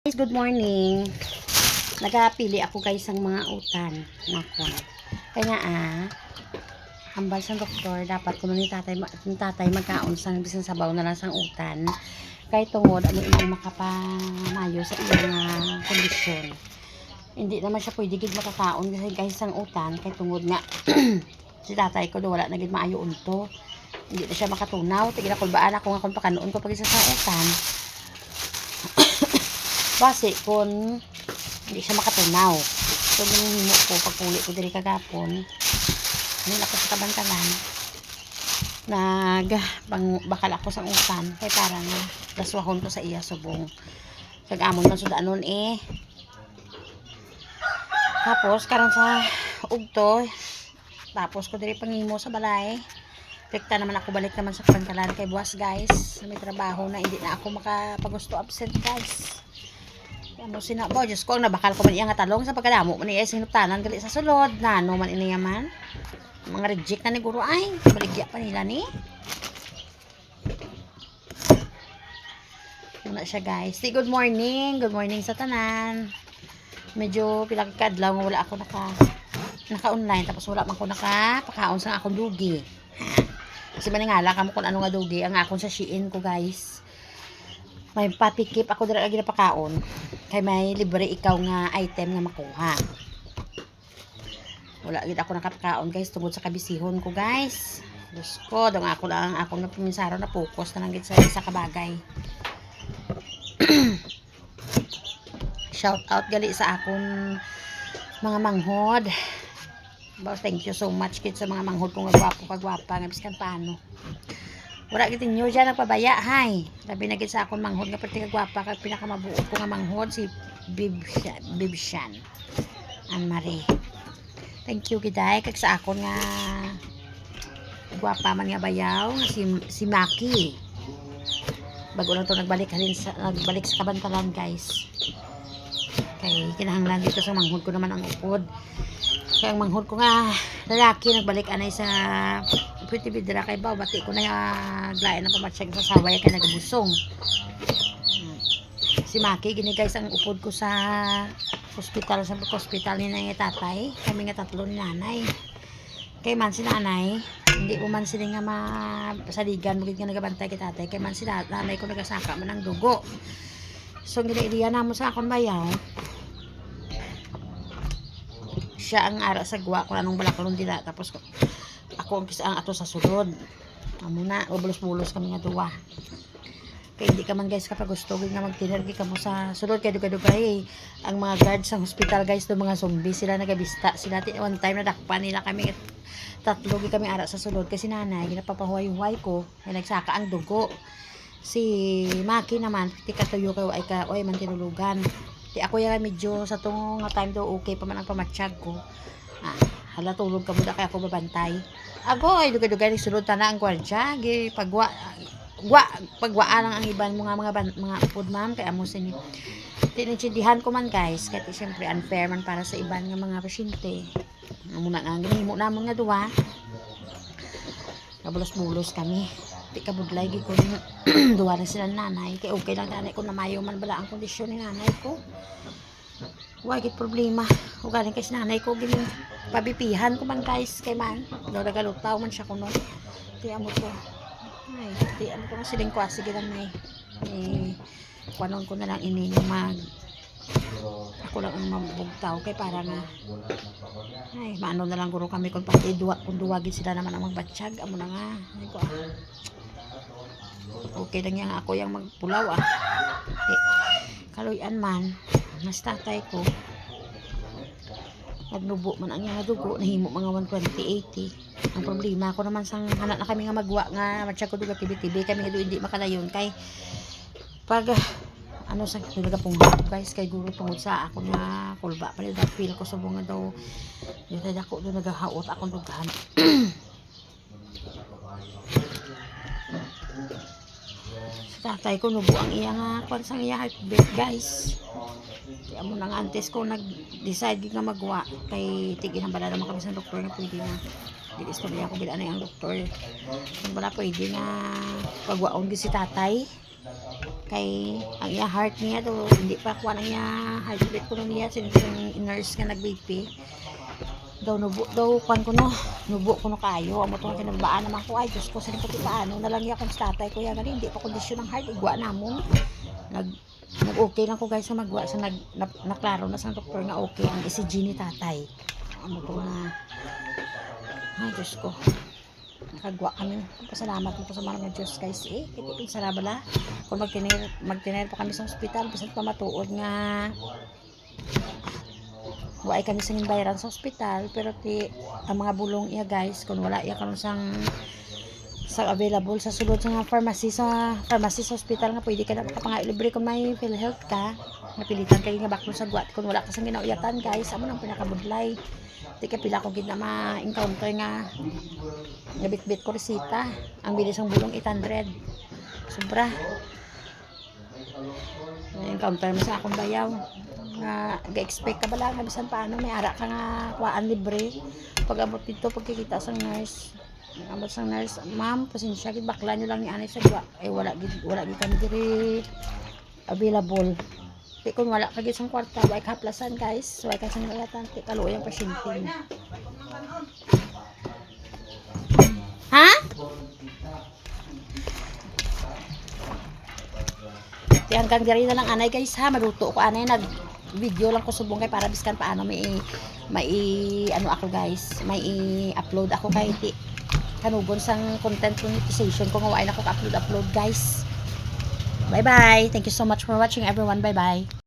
Guys, good morning. Nagapili ako guys ng mga utan. Nako. Kaya nga hambal sa doktor, dapat kuno ni tatay magkaon sang bisan sabaw na lang sang utan. Kay tungod ano imo makapamayo sa iyang kondisyon. Hindi naman siya pwede gid makakaon kasi guys sang utan kay tungod nga si tatay ko do wala na gid maayo unto. Hindi na siya makatunaw. Tigil kulbaan ako nga kung pakanoon ko pag isa sa utan. Base kung hindi siya makatunaw. So, hinihimo ko, pagpuli ko diri kagapon, hindi ako sa kabantalan, bakal ako sa utan, kaya parang daswahon ko sa iya subong. Kagamon man sudanon tapos, karon sa ugto, tapos ko diri pangimo sa balay, rekta naman ako balik naman sa kabantalan kay buwas guys, may trabaho na, hindi na ako makapagusto absent guys. Ano sinabo, Diyos ko, ang nabakal ko man iya nga talong sa pagkadamo man iya sinutanan gali sa sulod, nano man iniya man. Mga reject na ni guro ay, baligya pa nila ni. Una siya guys. Good morning sa tanan. Medyo pilang kadlaw nga wala ako naka-online, tapos wala man ko nakapakaon sa akong dugi. Kasi maningala kamo kung ano nga dugi ang akong sa Shein ko guys. May papikip ako dira lagi na pakaon. Kay may libre ikaw nga item nga makuha. Wala gid ako nakapakaon guys tungod sa kabisihon ko guys. Diyos ko, dong ako lang akong napiminsaro na focus na lang gid sa isa ka bagay. Shout out gali sa akong mga manghod. Thank you so much kid sa mga manghod kong kagwapa nga biskan paano. Wala gitin nyo dyan nagpabaya, hay. Labi na gid sa akong manghod nga pati kagwapa kag pinakamabuot ko nga manghod si Bibshan Anne-Marie. Thank you giday kag sa akon nga gwapa man nga bayaw nga si Maki. Bago lang to nagbalik sa kabantalan guys. Kay kinahanglan dito sa manghod ko naman ang upod. Kaya ang manghod ko nga lalaki nagbalik anay sa pwede bidra kay ba bati ko na glain ng pamatsag sa saway kay nagabusong. Si Maki gini guys ang upod ko sa hospital ni nanay tatay. Kami nga tatlo ni nanay. Kay man si nanay hindi ko man sila nga masaligan mo nga nagabantay kay tatay. Kay man si nanay ko nagasaka man ng dugo. So gini-iriya na mo sa akong bayaw. Siya ang ara sa gwa kung anong balaklon dila, tapos ako ang kisaang ato sa sulod. Amo na bulos-bulos kami nga duwa. Kaya hindi ka man guys kapag gusto nga magtinergi ka mo sa sulod kay dugay ang mga guards sa hospital guys do mga zombie sila nagabista sila one time na dakpan nila kami tatlo kami ara sa sulod kasi nanay ginapapahuway-huway ko ay nagsaka ang dugo. Si Maki naman tika tuyo kayo ay man tinulugan. Di ako yung medyo sa tong time do okay pa man ang pamatsyag ko. Hala tulog ka muna kaya ako babantay. Agoy dugay-dugay ni sulod na ang gwardiya. Gi pagwaan lang ang iban mga upod ma'am kay amo sa ni. Tinintindihan ko man guys kasi syempre unfair man para sa iban nga mga pasyente. Muna nga ginhimo namon nga duwa. Kabulos-bulos kami. Di ka budlay gi ko duwa na sila nanay kay okay lang nanay ko na mayo man bala ang kondisyon ni nanay ko. Wala gid problema. O galing kay nanay ko gini pabipihan ko man guys kay man daw nagalutaw man siya kuno. Kaya amo ko. Ay, di ano ko siling ko sige lang nay. Kuanon ko na lang ini ako lang ang mabugtaw kay para nga ay maano na lang guro kami kung pati duwa gid sila naman ang magbatsyag amo na nga ay ko okay lang yan ako yung magpulaw kaluyan man mas tatay ko nagnubo man ang yung dugo nahimo mga 120-80 ang problema ko naman sang hanak na kami nga magwa nga matsyag ko duga tibi-tibi kami nga hindi makalayon kay pag ano sa nagapungbat guys kay guro tungod sa ako nga kulba pa nila feel ko sa bunga daw yung ako doon naghahaot akong dughan. Tatay ko nubo ang iya nga kwansang iya heartbeat guys. Kaya mo nang antes ko nag-decide nga magwa kay tigin ang bala naman kami sa doktor nga pwede nga di istorya ko bila na yung doktor. Kung bala pwede nga pagwaon gi si tatay. kay ang iya heart niya do hindi pa kuha na niya heart rate ko niya since yung nurse nga nag-BP daw nubo daw kuan ko no nubo ko no kayo amo to kinabaan naman ko ay Diyos ko sino pati paano na lang ya kung tatay ko ya gani hindi pa kondisyon ng heart igwa namon nag-okay lang ko guys sa magwa sa naklaro na sa doktor nga okay ang ECG ni tatay amo to na ay Diyos ko nakagwa kami pasalamat mo po sa mga Diyos guys kitipin sa bala kung magtiner pa kami sa ospital bisan pa matuod nga wala kami sa bayaran sa ospital pero ang mga bulong iya guys kung wala iya karon sa available sa sulod sa pharmacy sa ospital nga pwede ka na libre kung may PhilHealth ka napilitan kayo nga baklo sa gwat kung wala ka sa ginauyatan guys amo nang pinakabudlay di ka pila ko gid na ma-encounter nga nabitbit ko resita ang bilis ng bulong 800 sobra na-encounter mo sa akong bayaw nga ga-expect ka ba lang nga bisan paano may ara ka nga kuhaan libre pag abot dito pagkikita sa nurse abot sa nurse ma'am pasensya gid bakla nyo lang ni anay sa gwa wala gid kami diri available di kung wala ka gid sa kwarta way kaplasan guys way ka sa nilatan ti kaluoy ang pasyente ha ti hanggang diri na lang anay guys ha maluto ko anay nag video lang ko subong kay para biskan paano may ano ako guys may i-upload ako kay ti kanugon sang content monetization ko nga wala na ko ka-upload guys. Bye bye. Thank you so much for watching everyone. Bye bye.